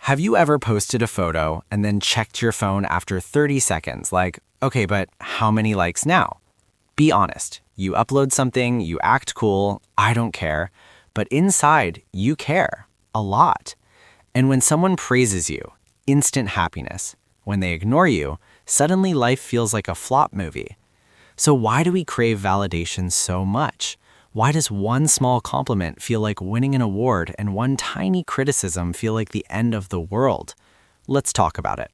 Have you ever posted a photo and then checked your phone after 30 seconds, like, okay, but how many likes now? Be honest. You upload something, you act cool, I don't care, but inside, you care. A lot. And when someone praises you, instant happiness. When they ignore you, suddenly life feels like a flop movie. So why do we crave validation so much? Why does one small compliment feel like winning an award and one tiny criticism feel like the end of the world? Let's talk about it.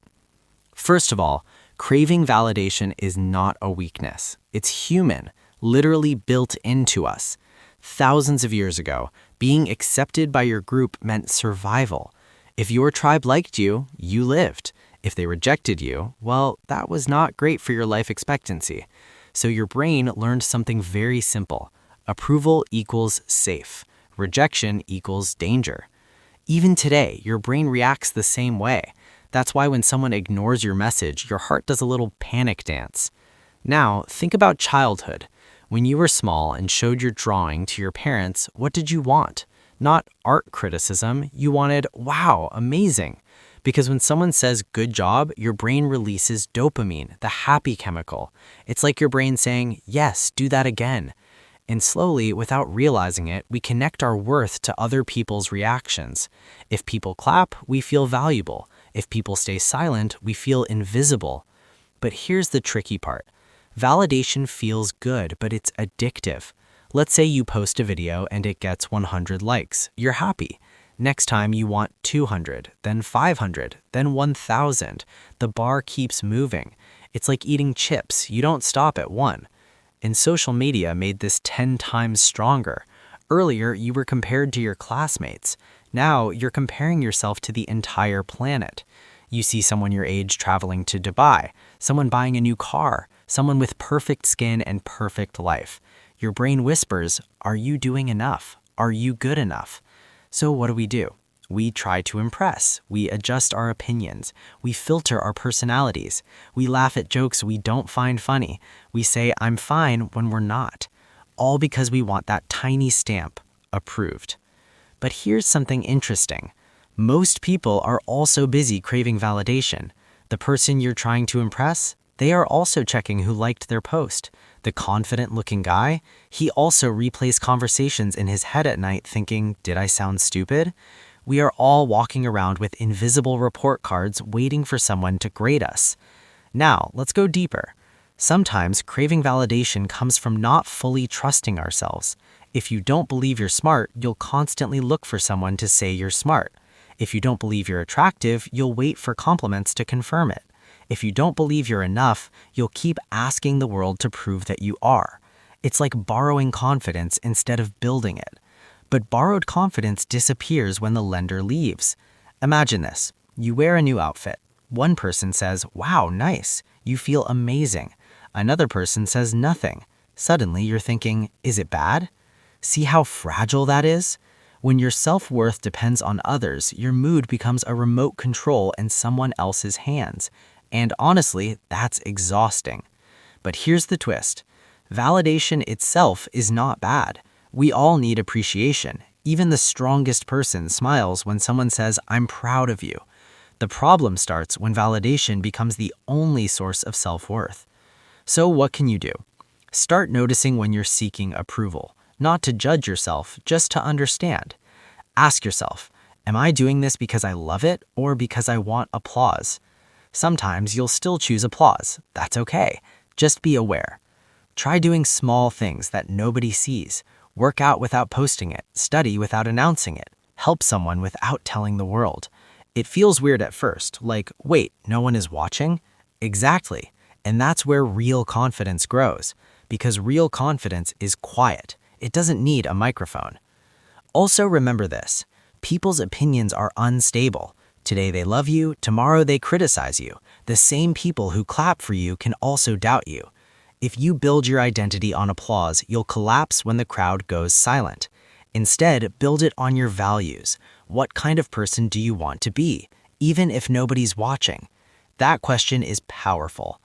First of all, craving validation is not a weakness. It's human, literally built into us. Thousands of years ago, being accepted by your group meant survival. If your tribe liked you, you lived. If they rejected you, well, that was not great for your life expectancy. So your brain learned something very simple. Approval equals safe. Rejection equals danger. Even today, your brain reacts the same way. That's why when someone ignores your message, your heart does a little panic dance. Now, think about childhood. When you were small and showed your drawing to your parents, what did you want? Not art criticism, you wanted, wow, amazing. Because when someone says good job, your brain releases dopamine, the happy chemical. It's like your brain saying, yes, do that again. And slowly, without realizing it, we connect our worth to other people's reactions. If people clap, we feel valuable. If people stay silent, we feel invisible. But here's the tricky part. Validation feels good, but it's addictive. Let's say you post a video and it gets 100 likes. You're happy. Next time you want 200, then 500, then 1,000. The bar keeps moving. It's like eating chips. You don't stop at one. And social media made this 10 times stronger. Earlier, you were compared to your classmates. Now, you're comparing yourself to the entire planet. You see someone your age traveling to Dubai, someone buying a new car, someone with perfect skin and perfect life. Your brain whispers, are you doing enough? Are you good enough? So what do? We try to impress. We adjust our opinions. We filter our personalities. We laugh at jokes we don't find funny. We say, I'm fine when we're not. All because we want that tiny stamp, approved. But here's something interesting. Most people are also busy craving validation. The person you're trying to impress, they are also checking who liked their post. The confident-looking guy, he also replays conversations in his head at night thinking, did I sound stupid? We are all walking around with invisible report cards waiting for someone to grade us. Now, let's go deeper. Sometimes craving validation comes from not fully trusting ourselves. If you don't believe you're smart, you'll constantly look for someone to say you're smart. If you don't believe you're attractive, you'll wait for compliments to confirm it. If you don't believe you're enough, you'll keep asking the world to prove that you are. It's like borrowing confidence instead of building it. But borrowed confidence disappears when the lender leaves. Imagine this. You wear a new outfit. One person says, wow, nice. You feel amazing. Another person says nothing. Suddenly you're thinking, is it bad? See how fragile that is? When your self-worth depends on others, your mood becomes a remote control in someone else's hands. And honestly, that's exhausting. But here's the twist. Validation itself is not bad. We all need appreciation. Even the strongest person smiles when someone says, I'm proud of you. The problem starts when validation becomes the only source of self-worth. So what can you do? Start noticing when you're seeking approval, not to judge yourself, just to understand. Ask yourself, am I doing this because I love it or because I want applause? Sometimes you'll still choose applause. That's okay. Just be aware. Try doing small things that nobody sees. Work out without posting it, study without announcing it, help someone without telling the world. It feels weird at first, like, wait, no one is watching? Exactly. And that's where real confidence grows, because real confidence is quiet. It doesn't need a microphone. Also remember this, people's opinions are unstable. Today they love you, tomorrow they criticize you. The same people who clap for you can also doubt you. If you build your identity on applause, you'll collapse when the crowd goes silent. Instead, build it on your values. What kind of person do you want to be, even if nobody's watching? That question is powerful.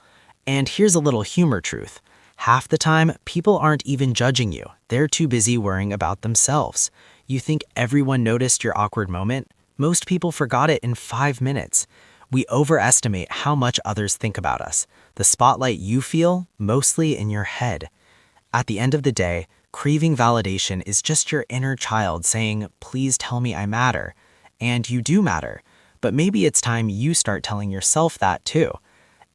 And here's a little humor truth. Half the time, people aren't even judging you. They're too busy worrying about themselves. You think everyone noticed your awkward moment? Most people forgot it in 5 minutes. We overestimate how much others think about us. The spotlight you feel, mostly in your head. At the end of the day, craving validation is just your inner child saying, please tell me I matter. And you do matter. But maybe it's time you start telling yourself that too.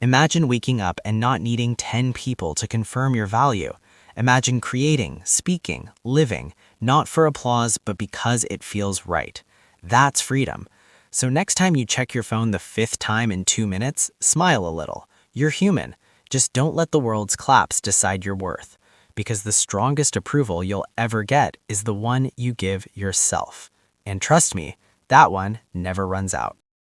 Imagine waking up and not needing 10 people to confirm your value. Imagine creating, speaking, living, not for applause, but because it feels right. That's freedom. So next time you check your phone the 5th time in 2 minutes, smile a little. You're human. Just don't let the world's claps decide your worth. Because the strongest approval you'll ever get is the one you give yourself. And trust me, that one never runs out.